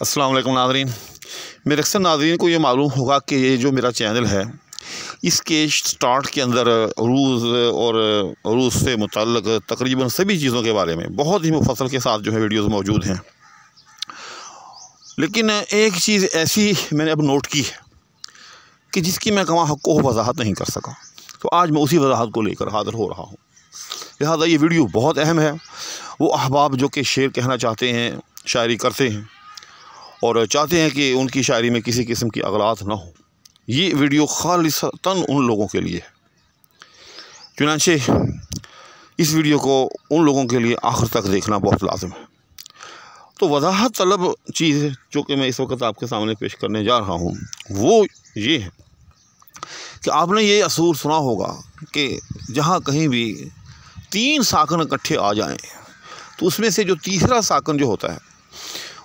अस्सलाम वालेकुम नाज़रीन। मेरे अक्सर नाज़रीन को ये मालूम होगा कि ये जो मेरा चैनल है इसके स्टार्ट के अंदर रूस से मुतल्लक़ तकरीबन सभी चीज़ों के बारे में बहुत ही मुफस्सल के साथ जो है वीडियोज़ मौजूद हैं। लेकिन एक चीज़ ऐसी मैंने अब नोट की है कि जिसकी मैं कमा हक़ को वजाहत नहीं कर सका, तो आज मैं उसी वजाहत को लेकर हाज़िर हो रहा हूँ। लिहाजा ये वीडियो बहुत अहम है। वो अहबाब जो कि शेर कहना चाहते हैं, शायरी करते हैं और चाहते हैं कि उनकी शायरी में किसी किस्म की अगलात ना हो, ये वीडियो खालिसतन उन लोगों के लिए है। चुनांचे इस वीडियो को उन लोगों के लिए आखिर तक देखना बहुत लाजिम है। तो वजाहत तलब चीज़ जो कि मैं इस वक्त आपके सामने पेश करने जा रहा हूँ वो ये है कि आपने ये असूल सुना होगा कि जहाँ कहीं भी 3 साकन इकट्ठे आ जाएं तो उसमें से जो तीसरा साकन जो होता है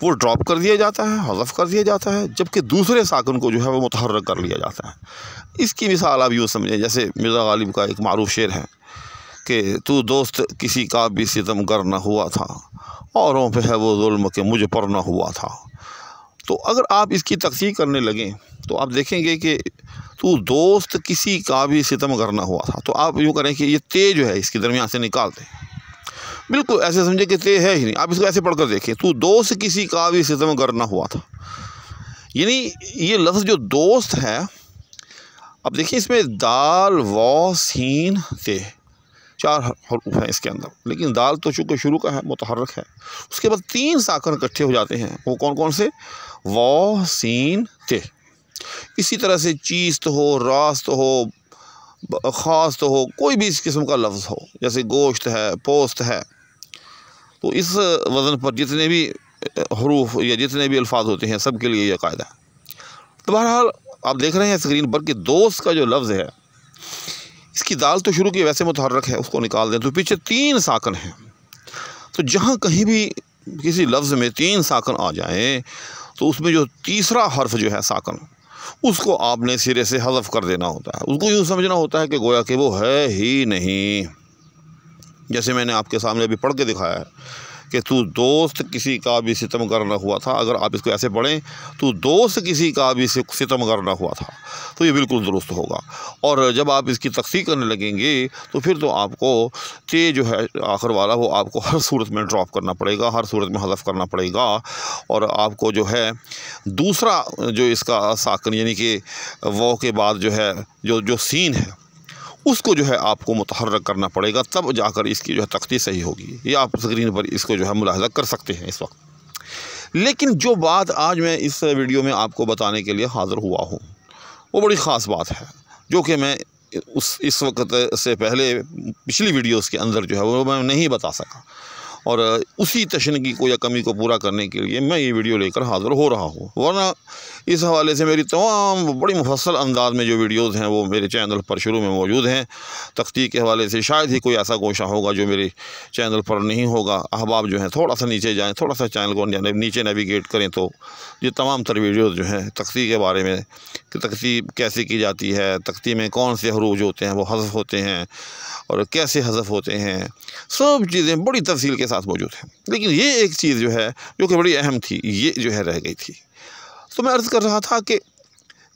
वो ड्रॉप कर दिया जाता है, हज़फ कर दिया जाता है, जबकि दूसरे साकन को जो है वो मुतहर्रक कर लिया जाता है। इसकी मिसाल आप यूँ समझें, जैसे मिर्ज़ा गालिब का एक मारूफ शेर है कि तू दोस्त किसी का भी सितमगर न हुआ था, औरों पे है वो जुल्म के मुझ पर न हुआ था। तो अगर आप इसकी तफसीर करने लगें तो आप देखेंगे कि तू दोस्त किसी का भी सितमगर न हुआ था, तो आप यूँ करें कि ये ते जो है इसके दरमियान से निकाल दें। बिल्कुल ऐसे समझे कि ते है ही नहीं, आप इसको ऐसे पढ़कर देखें, तू दोस्त किसी का भी सितमगर न हुआ था। यानी ये लफ्ज़ जो दोस्त है, अब देखिए इसमें दाल व सीन ते 4 हरूफ हैं इसके अंदर, लेकिन दाल तो चूँकि शुरू का है, मुतहर्रक है। उसके बाद 3 साकन इकट्ठे हो जाते हैं, वो कौन कौन से? व सीन ते। इसी तरह से चीज़ तो हो, रास्त हो, ख़ास तो हो, कोई भी इस किस्म का लफ्ज़ हो, जैसे गोश्त है, पोस्त है, तो इस वज़न पर जितने भी हरूफ या जितने भी अल्फाज होते हैं सब के लिए यह कायदा है। तो बहरहाल आप देख रहे हैं स्क्रीन पर कि दोस्त का जो लफ्ज़ है इसकी दाल तो शुरू की वैसे मुतहर्रक है, उसको निकाल दें तो पीछे 3 साकन हैं। तो जहाँ कहीं भी किसी लफ्ज़ में 3 साकन आ जाएँ तो उसमें जो तीसरा हर्फ जो है साकन, उसको आपने सिरे से हज़फ कर देना होता है। उसको यूँ समझना होता है कि गोया कि वो है ही नहीं। जैसे मैंने आपके सामने अभी पढ़ के दिखाया है कि तू दोस्त किसी का भी सितमगर न हुआ था। अगर आप इसको ऐसे पढ़ें, तू दोस्त किसी का भी सितमगर न हुआ था, तो ये बिल्कुल दुरुस्त होगा। और जब आप इसकी तफसीर करने लगेंगे तो फिर तो आपको ते जो है आखिर वाला वो आपको हर सूरत में ड्रॉप करना पड़ेगा, हर सूरत में हज़फ करना पड़ेगा। और आपको जो है दूसरा जो इसका साकन यानी कि वो के बाद जो है जो सीन है उसको जो है आपको मुतहर्रक करना पड़ेगा, तब जाकर इसकी जो है तख्ती सही होगी। ये आप स्क्रीन पर इसको जो है मुलाहज़ा कर सकते हैं इस वक्त। लेकिन जो बात आज मैं इस वीडियो में आपको बताने के लिए हाज़िर हुआ हूँ वो बड़ी ख़ास बात है, जो कि मैं इस वक्त से पहले पिछली वीडियोस के अंदर जो है वो मैं नहीं बता सका, और उसी तशनगी को या कमी को पूरा करने के लिए मैं ये वीडियो लेकर हाज़िर हो रहा हूँ। वरना इस हवाले से मेरी तमाम बड़ी मुफस्सल अंदाज में जो वीडियोज़ हैं वो मेरे चैनल पर शुरू में मौजूद हैं। तख्ती के हवाले से शायद ही कोई ऐसा गोशा होगा जो मेरे चैनल पर नहीं होगा। अहबाब जो हैं थोड़ा सा नीचे जाएँ, थोड़ा सा चैनल को नीचे नेविगेट करें तो ये तमाम तर वीडियोज़ जो हैं तख्ती के बारे में, कि तख्ती कैसे की जाती है, तख्ती में कौन से हरूफ जो होते हैं वो हज़फ होते हैं और कैसे हज़फ होते हैं, सब चीज़ें बड़ी तफसील के साथ मौजूद हैं। लेकिन ये एक चीज़ जो है जो कि बड़ी अहम थी, ये जो है रह गई थी। तो मैं अर्ज़ कर रहा था कि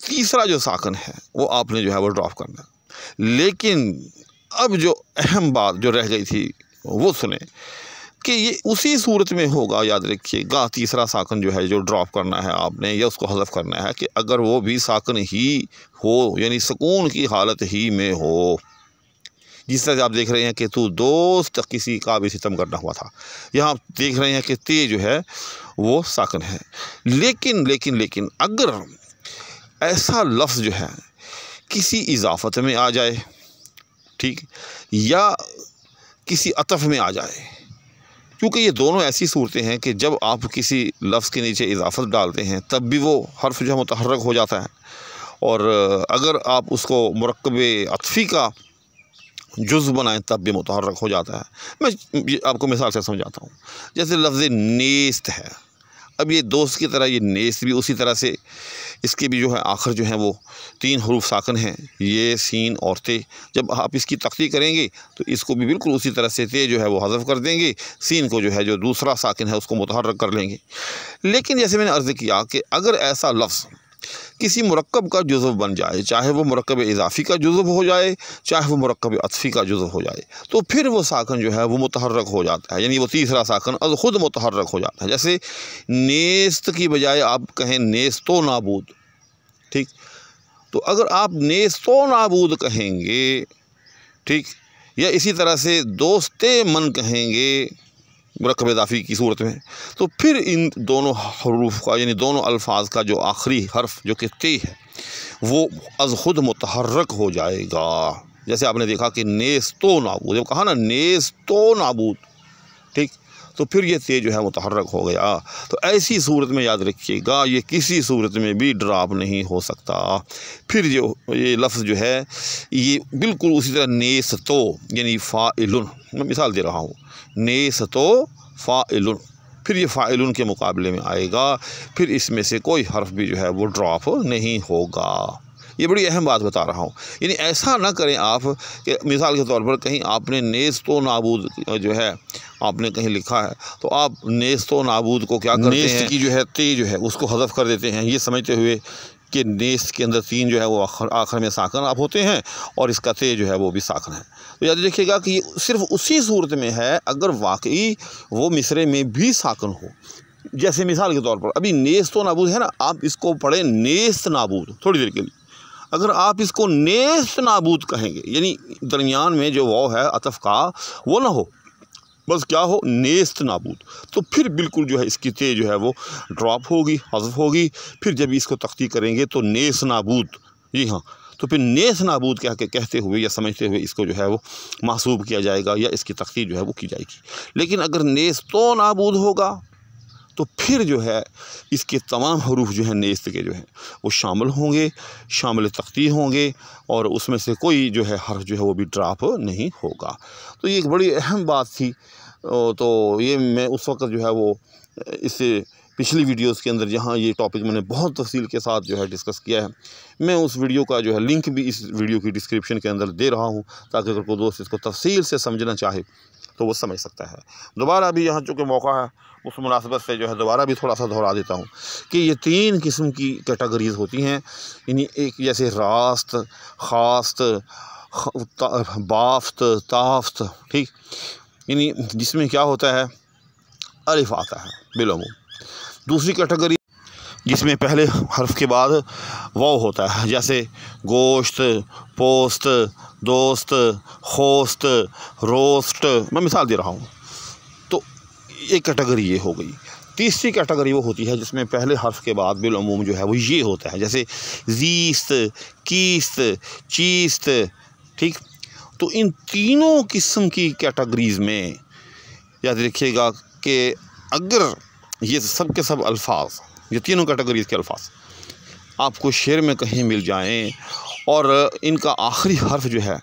तीसरा जो साकन है वो आपने जो है वो ड्रॉप करना। लेकिन अब जो अहम बात जो रह गई थी वो सुने कि ये उसी सूरत में होगा, याद रखिएगा, तीसरा साकन जो है जो ड्रॉप करना है आपने या उसको हज़फ करना है, कि अगर वो भी साकन ही हो, यानी सुकून की हालत ही में हो। जिस तरह से आप देख रहे हैं कि तू दोस्त किसी का भी सितम करना हुआ था, यहाँ आप देख रहे हैं कि ते जो है वो साकन है। लेकिन अगर ऐसा लफ्ज़ जो है किसी इजाफ़त में आ जाए, ठीक, या किसी अतफ़ में आ जाए, क्योंकि ये दोनों ऐसी सूरतें हैं कि जब आप किसी लफ्ज़ के नीचे इजाफ़त डालते हैं तब भी वो हर्फ जो है मुतहर्रक हो जाता है, और अगर आप उसको मुरक्कबे अतफ़ी का जुज़ बनाएं तब भी मुतहर्रक हो जाता है। मैं आपको मिसाल से समझाता हूँ। जैसे लफ्ज़ नेस्त है, अब ये दोस्त की तरह ये नेस भी उसी तरह से, इसके भी जो है आखिर जो है वो 3 हरूफ साकन हैं, ये सीन और ते। जब आप इसकी तख्ती करेंगे तो इसको भी बिल्कुल उसी तरह से ते जो है वो हज़फ कर देंगे, सीन को जो है जो दूसरा साकिन है उसको मुतहर्रक कर लेंगे। लेकिन जैसे मैंने अर्ज़ किया कि अगर ऐसा लफ्ज़ किसी मुरक्कब का जुज़व बन जाए, चाहे वो मुरक्कब इज़ाफ़ी का जुज़व हो जाए, चाहे वो मुरक्कब अत्फ़ी का जुज़व हो जाए, तो फिर वो साकन जो है वो मुतहर्रक हो जाता है, यानी वो तीसरा साकन अज़ ख़ुद मुतहर्रक हो जाता है। जैसे नेस्त की बजाय आप कहें नेस्तो नाबूद, ठीक, तो अगर आप नेस्तो नाबूद कहेंगे, ठीक, या इसी तरह से दोस्ते मन कहेंगे मुरक्कब इज़ाफ़ी की सूरत में, तो फिर इन दोनों हरूफ का, यानी दोनों अल्फाज का जो आखिरी हर्फ जो कि ते है वो अज़ ख़ुद मुतहर्रक हो जाएगा। जैसे आपने देखा कि नेस्तो नाबूद, जब कहा ना नेस्तो नाबूद, ठीक, तो फिर ये ते जो है मुतहर्रक हो गया। तो ऐसी सूरत में याद रखिएगा, ये किसी सूरत में भी ड्राप नहीं हो सकता। फिर जो ये लफ्ज़ जो है ये बिल्कुल उसी तरह नेस्तो यानी फ़ाइलुन, मैं मिसाल दे रहा हूँ, नेस्तो फ़ाइलुन, फिर ये फ़ाइलुन के मुकाबले में आएगा, फिर इसमें से कोई हर्फ भी जो है वो ड्रॉप नहीं होगा। ये बड़ी अहम बात बता रहा हूँ। यानी ऐसा ना करें आप कि मिसाल के तौर पर कहीं आपने नेस्तो नाबूद जो है आपने कहीं लिखा है, तो आप नेस्तो नाबूद को क्या करते हैं, नेस्त की जो है ते जो है उसको हज़फ कर देते हैं, ये समझते हुए कि नेस्त के अंदर 3 जो है वो आखिर में साकन आप होते हैं और इसका ते जो है वो भी साकन है। तो याद रखिएगा कि ये सिर्फ़ उसी सूरत में है अगर वाकई वो मिसरे में भी साकन हो। जैसे मिसाल के तौर पर अभी नेस्तो नाबूद है ना, आप इसको पढ़ें नेस्त नाबूद थोड़ी देर के लिए, अगर आप इसको नेस्त नाबूद कहेंगे, यानी दरमियान में जो वाव है अतफ़ का वो ना हो, बस क्या हो नेस्त नाबूद, तो फिर बिल्कुल जो है इसकी ते जो है वो ड्रॉप होगी, हज़फ होगी। फिर जब इसको तख्ती करेंगे तो नेस नाबूद, जी हाँ, तो फिर नेस नाबूद कहते हुए या समझते हुए इसको जो है वो महसूब किया जाएगा या इसकी तख्ती जो है वो की जाएगी। लेकिन अगर नेस्तो नाबूद होगा तो फिर जो है इसके तमाम हरूफ जो हैं नेस्त के जो हैं वो शामिल होंगे, शामिल तख्ती होंगे और उसमें से कोई जो है हर्फ जो है वो भी ड्राप नहीं होगा। तो ये एक बड़ी अहम बात थी। तो ये मैं उस वक्त जो है वो इससे पिछली वीडियोस के अंदर जहाँ ये टॉपिक मैंने बहुत तफसील के साथ जो है डिस्कस किया है, मैं उस वीडियो का जो है लिंक भी इस वीडियो की डिस्क्रिप्शन के अंदर दे रहा हूँ, ताकि अगर कोई दोस्त इसको तफसील से समझना चाहे तो वो समझ सकता है। दोबारा भी यहाँ चूँकि मौका है उस मुनासबत से जो है दोबारा भी थोड़ा सा दोहरा देता हूँ कि ये 3 किस्म की कैटेगरीज़ होती हैं। यानी एक जैसे रास्त, खास्त, बाफ्त, ताफ्त, ठीक, यानी जिसमें क्या होता है अलिफ आता है बिलुमूम। दूसरी कैटेगरी जिसमें पहले हर्फ के बाद वाव होता है, जैसे गोश्त, पोस्त, दोस्त, खोस्त, रोस्ट, मैं मिसाल दे रहा हूँ। तो एक कैटेगरी ये हो गई। तीसरी कैटेगरी वो होती है जिसमें पहले हर्फ के बाद बिलुमूम जो है वो ये होता है, जैसे ज़ीस्त, कीस्त, चीस्त, ठीक। तो इन तीनों किस्म की कैटेगरीज़ में याद रखिएगा कि अगर ये सब के सब अल्फाज, ये तीनों कैटेगरीज़ के अल्फाज आपको शेर में कहीं मिल जाएं और इनका आखिरी हर्फ जो है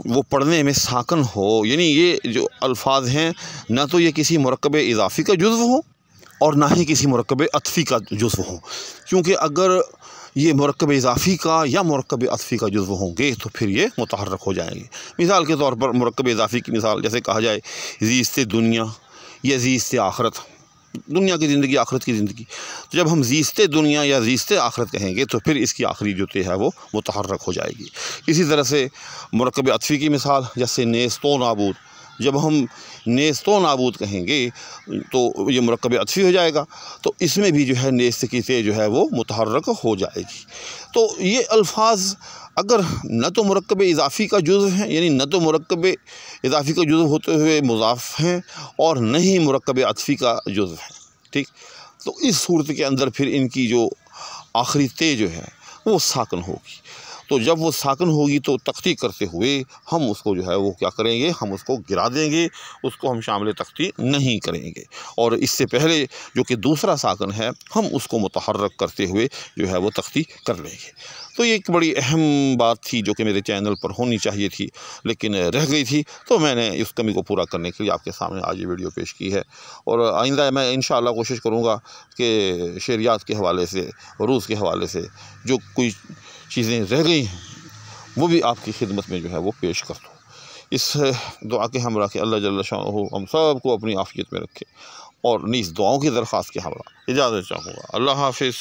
वो पढ़ने में साकन हो, यानी ये जो अल्फाज हैं ना तो ये किसी मुरक्कब इज़ाफ़ी का जुज़्व हो और ना ही किसी मुरक्कब अत्फ़ी का जुज़्व हो, क्योंकि अगर ये मुरक्कब इज़ाफ़ी का या मुरक्कब अत्फ़ी का जुज़्व होंगे तो फिर ये मुतहर्रक हो जाएंगे। मिसाल के तौर पर मुरक्कब इज़ाफ़ी की मिसाल जैसे कहा जाए ज़ीस्ते दुनिया या ज़ीस्ते आखरत, दुनिया की ज़िंदगी, आखरत की ज़िंदगी। तो जब हम ज़ीस्ते दुनिया या ज़ीस्ते आखरत कहेंगे तो फिर इसकी आखिरी जो ते है वो मुतहर्रक हो जाएगी। इसी तरह से मुरक्कब अत्फ़ी की मिसाल जैसे नेस्तो नाबूद, जब हम नेस्तो नाबूद कहेंगे तो ये मुरक्कब अत्फ़ी हो जाएगा, तो इसमें भी जो है नेस्त की ते जो है वो मुतहर्रक हो जाएगी। तो ये अल्फाज अगर न तो मुरक्कब इज़ाफ़ी का जुज़्व हैं, यानी न तो मुरक्कब इज़ाफ़ी का जुज़्व होते हुए मुज़ाफ़ हैं और न ही मुरक्कब अत्फ़ी का जुज़्व है, ठीक। तो इस सूरत के अंदर फिर इनकी जो आखिरी ते जो है वो साकन होगी। तो जब वो साकन होगी तो तख्ती करते हुए हम उसको जो है वो क्या करेंगे, हम उसको गिरा देंगे, उसको हम शामिल तख्ती नहीं करेंगे। और इससे पहले जो कि दूसरा साकन है, हम उसको मुतहर्रक करते हुए जो है वो तख्ती कर लेंगे। तो ये एक बड़ी अहम बात थी जो कि मेरे चैनल पर होनी चाहिए थी, लेकिन रह गई थी, तो मैंने इस कमी को पूरा करने के लिए आपके सामने आज ये वीडियो पेश की है। और आइंदा मैं इंशाअल्लाह कोशिश करूँगा कि शरियात के हवाले से, रूस के हवाले से जो कोई चीज़ें रह गई हैं वो भी आपकी खिदमत में जो है वो पेश कर दूँ। इस दुआ के हमरा के अल्लाह जल्ल शानुहु हम सब को अपनी आफियत में रखे, और इस दुआओं की दरख्वास्त के हमरा इजाज़त चाहूँगा। अल्लाह हाफ़िज़।